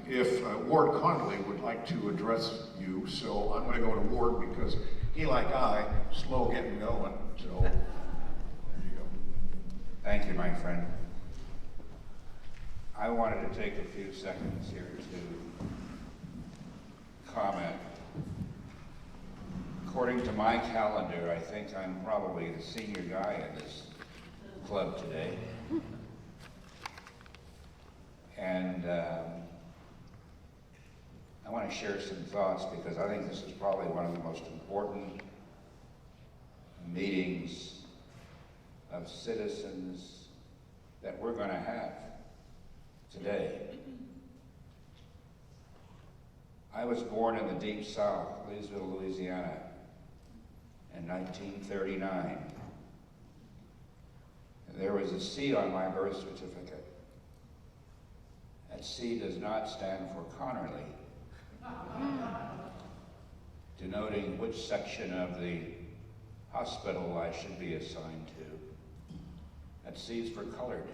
if Ward Connerly would like to address you, so I'm going to go to Ward because he, like I, slow getting going. So there you go. Thank you, my friend. I wanted to take a few seconds here to comment. According to my calendar, I think I'm probably the senior guy in this club today. And I want to share some thoughts because I think this is probably one of the most important meetings of citizens that we're going to have today. I was born in the Deep South, Leesville, Louisiana, in 1939. And there was a C on my birth certificate. That C does not stand for Connerly, denoting which section of the hospital I should be assigned to. That C is for colored.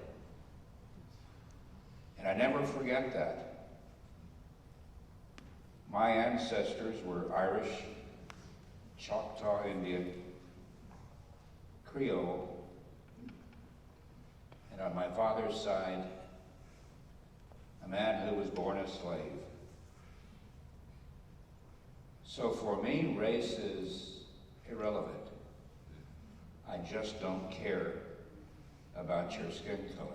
And I never forget that. My ancestors were Irish, Choctaw Indian, Creole, and on my father's side, a man who was born a slave. So for me, race is irrelevant. I just don't care about your skin color.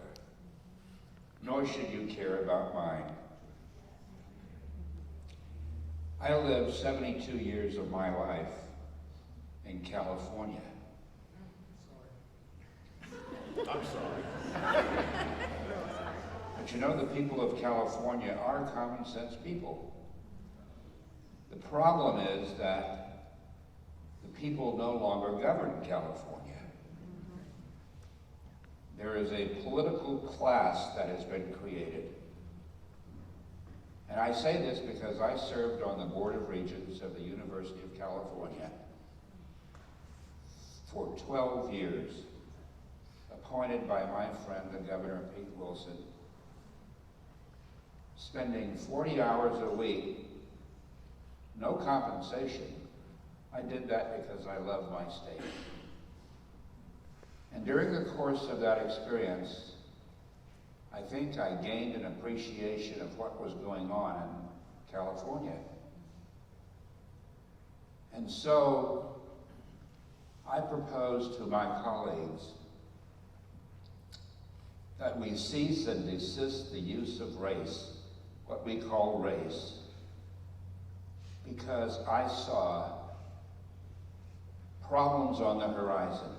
Nor should you care about mine. I lived 72 years of my life in California. I'm sorry. But you know, the people of California are common sense people. The problem is that the people no longer govern California. There is a political class that has been created. And I say this because I served on the Board of Regents of the University of California for 12 years, appointed by my friend, the Governor Pete Wilson, spending 40 hours a week, no compensation. I did that because I love my state. And during the course of that experience, I think I gained an appreciation of what was going on in California. And so I propose to my colleagues that we cease and desist the use of race, what we call race, because I saw problems on the horizon.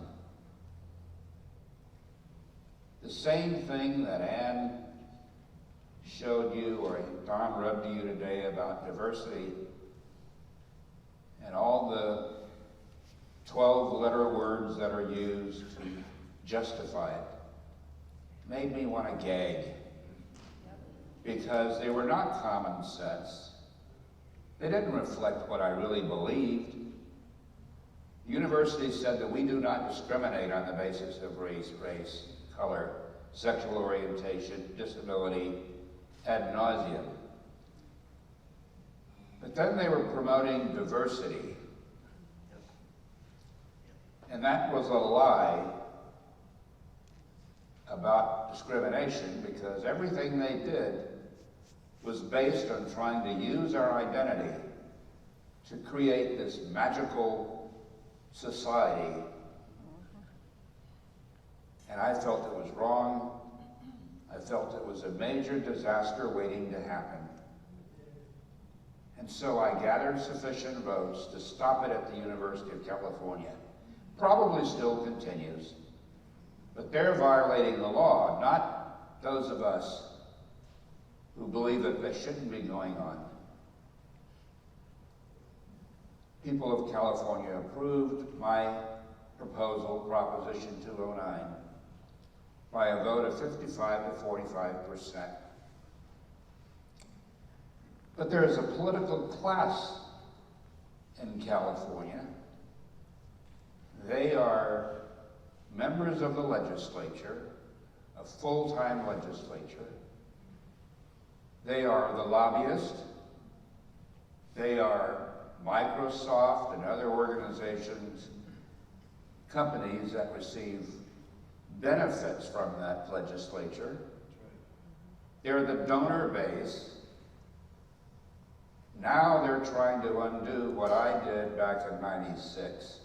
The same thing that Ann showed you, or Don read to you today about diversity, and all the 12-letter words that are used to justify it, made me want to gag, because they were not common sense. They didn't reflect what I really believed. The university said that we do not discriminate on the basis of race, color, sexual orientation, disability, ad nauseum. But then they were promoting diversity. And that was a lie about discrimination, because everything they did was based on trying to use our identity to create this magical society. And I felt it was wrong. I felt it was a major disaster waiting to happen. And so I gathered sufficient votes to stop it at the University of California. Probably still continues. But they're violating the law, not those of us who believe that this shouldn't be going on. People of California approved my proposal, Proposition 209, by a vote of 55 to 45%. But there is a political class in California. They are members of the legislature, a full-time legislature, They are the lobbyists. They are Microsoft and other organizations, companies that receive benefits from that legislature. They're the donor base. Now they're trying to undo what I did back in '96.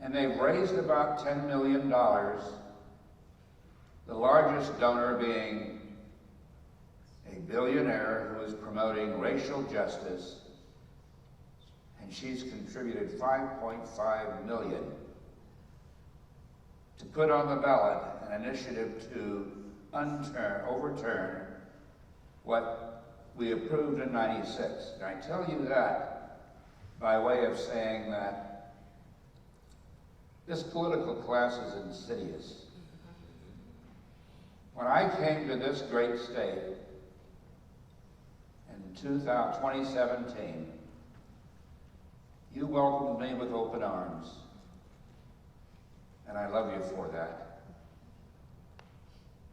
And they've raised about $10 million, the largest donor being a billionaire who is promoting racial justice, and she's contributed $5.5 million to put on the ballot an initiative to overturn what we approved in '96. And I tell you that by way of saying that this political class is insidious. When I came to this great state in 2017, you welcomed me with open arms, and I love you for that.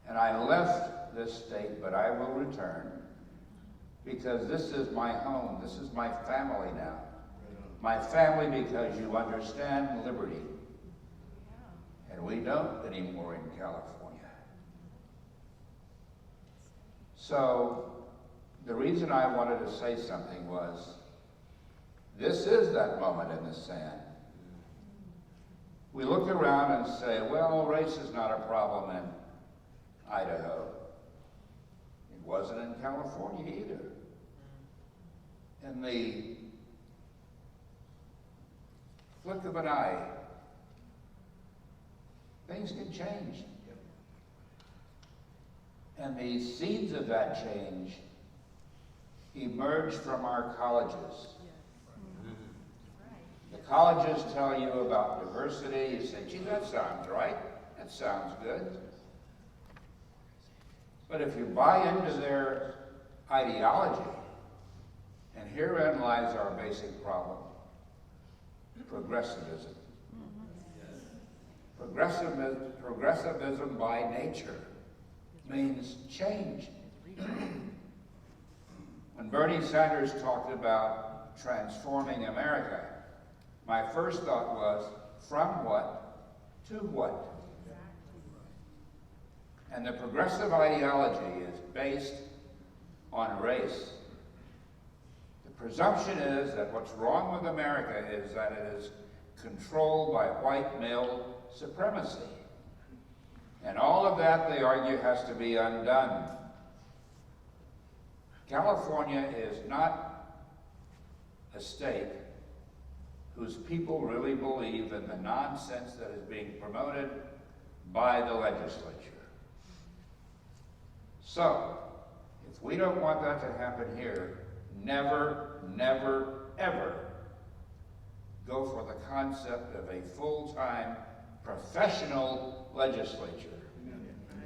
And I left this state, but I will return, because this is my home. This is my family now. My family, because you understand liberty. And we don't anymore in California. So, the reason I wanted to say something was, this is that moment in the sand. We look around and say, well, race is not a problem in Idaho. It wasn't in California either. In the flick of an eye, things can change. And the seeds of that change emerge from our colleges. The colleges tell you about diversity. You say, gee, that sounds right. That sounds good. But if you buy into their ideology, and herein lies our basic problem, progressivism. Progressivism by nature means change. When Bernie Sanders talked about transforming America, my first thought was, from what to what? And the progressive ideology is based on race. The presumption is that what's wrong with America is that it is controlled by white male supremacy. And all of that, they argue, has to be undone. California is not a state whose people really believe in the nonsense that is being promoted by the legislature. So, if we don't want that to happen here, never, never, ever go for the concept of a full-time professional legislature.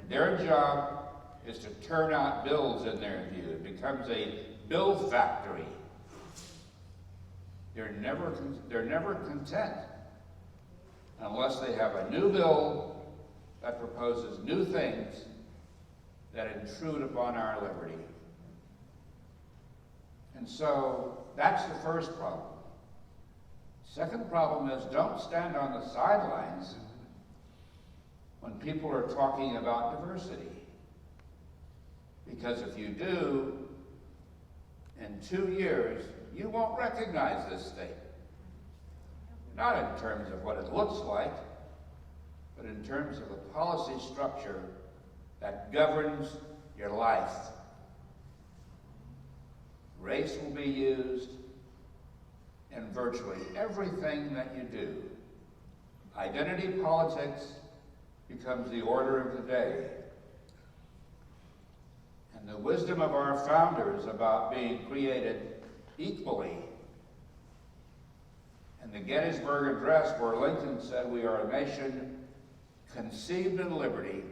Their job is to turn out bills in their view. It becomes a bill factory. They're never content unless they have a new bill that proposes new things that intrude upon our liberty. And so that's the first problem. Second problem is, don't stand on the sidelines when people are talking about diversity. Because if you do, in 2 years, you won't recognize this state. Not in terms of what it looks like, but in terms of the policy structure that governs your life. Race will be used in virtually everything that you do. Identity politics becomes the order of the day. And the wisdom of our founders about being created equally. And the Gettysburg Address, where Lincoln said, we are a nation conceived in liberty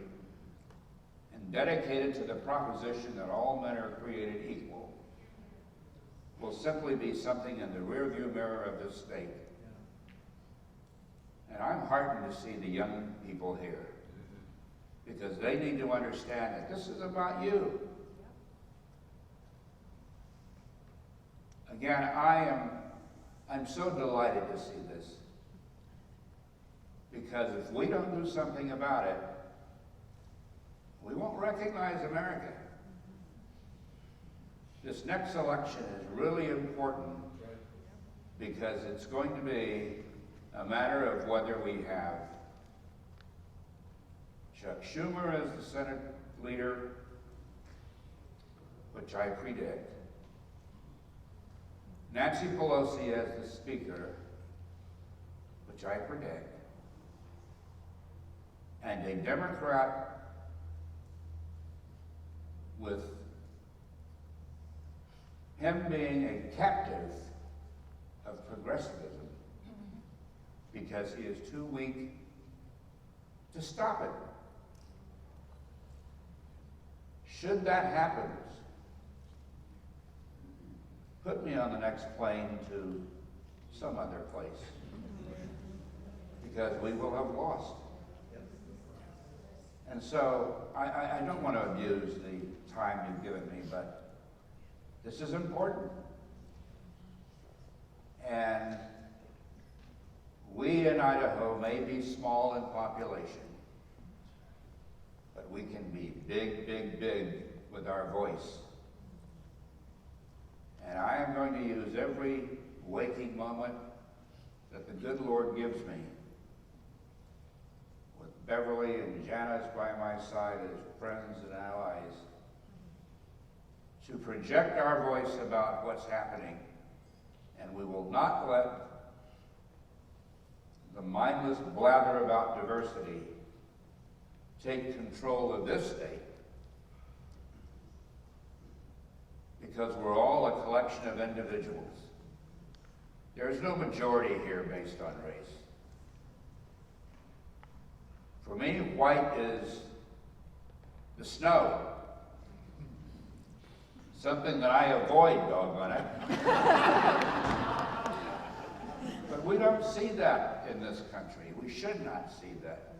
and dedicated to the proposition that all men are created equal, will simply be something in the rearview mirror of this state. And I'm heartened to see the young people here, because they need to understand that this is about you. Again, I'm so delighted to see this. Because if we don't do something about it, we won't recognize America. This next election is really important because it's going to be a matter of whether we have Chuck Schumer as the Senate leader, which I predict, Nancy Pelosi as the Speaker, which I predict, and a Democrat with him being a captive of progressivism because he is too weak to stop it. Should that happen, put me on the next plane to some other place because we will have lost. And so I don't want to abuse the time you've given me, but this is important. And we in Idaho may be small in population, but we can be big, big, big with our voice. And I am going to use every waking moment that the good Lord gives me, with Beverly and Janice by my side as friends and allies, to project our voice about what's happening. And we will not let the mindless blather about diversity take control of this state, because we're all a collection of individuals. There is no majority here based on race. For me, white is the snow. Something that I avoid, doggone it. But we don't see that in this country. We should not see that.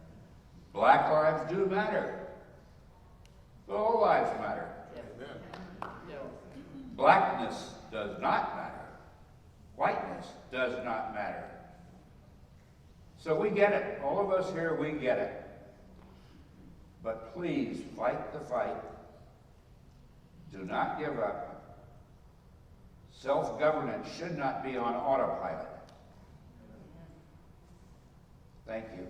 Black lives do matter. But all lives matter. Blackness does not matter. Whiteness does not matter. So we get it. All of us here, we get it. But please fight the fight. Do not give up. Self-governance should not be on autopilot. Thank you.